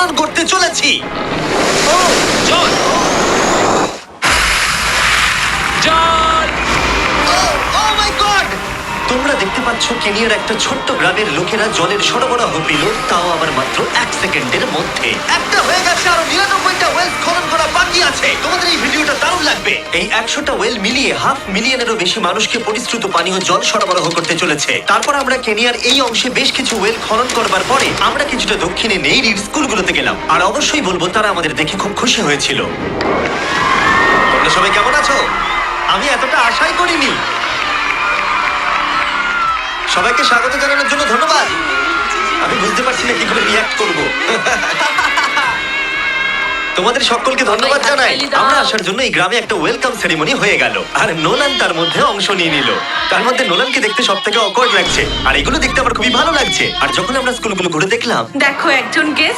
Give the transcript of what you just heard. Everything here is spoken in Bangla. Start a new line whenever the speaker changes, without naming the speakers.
খনন করতে চলেছি। ও
জল জল
ও মাই গড! তোমরা দেখতে পাচ্ছ কেনিয়ার একটা ছোট্ট গ্রামের লোকেরা জলের সরবরাহ পেল, তাও আবার মাত্র 1 সেকেন্ডের মধ্যে। একটা হয়ে গেছে, আরো 99টা ওয়েল খনন করা বাকি আছে। তোমাদের এই ভিডিওটা দারুণ লাগবে। এই 100টা ওয়েল মিলিয়ে 500,000-এরও বেশি মানুষকে পরিশ্রুত পানীয় জল সরবরাহ করতে চলেছে। তারপর আমরা কেনিয়ার এই অংশে বেশ কিছু ওয়েল খনন করবার পরে আমরা কিছুটা দক্ষিণে নেইরির স্কুলগুলোতে গেলাম, আর অবশ্যই বলবো তারা আমাদের দেখে খুব খুশি হয়েছিল। তোমরা সবাই কেমন আছো? আমি এতটা আশাই করিনি। সবাইকে স্বাগত জানানোর জন্য ধন্যবাদ। আমি বুঝতে পারছি না কি করে রিঅ্যাক্ট করব। তোমাদের সকলকে ধন্যবাদ জানাই। আমরা আসার জন্য এই গ্রামে একটা ওয়েলকাম সেরিমনি হয়ে গেল, আর নোলান তার মধ্যে অংশ নিয়ে নিল। তার মধ্যে নোলানকে দেখতে সব থেকে অকওয়ার্ড লাগছে, আর এগুলো দেখতে আমার খুবই ভালো লাগছে। আর যখন আমরা স্কুলগুলো ঘুরে দেখলাম,
দেখো একজন গেস্ট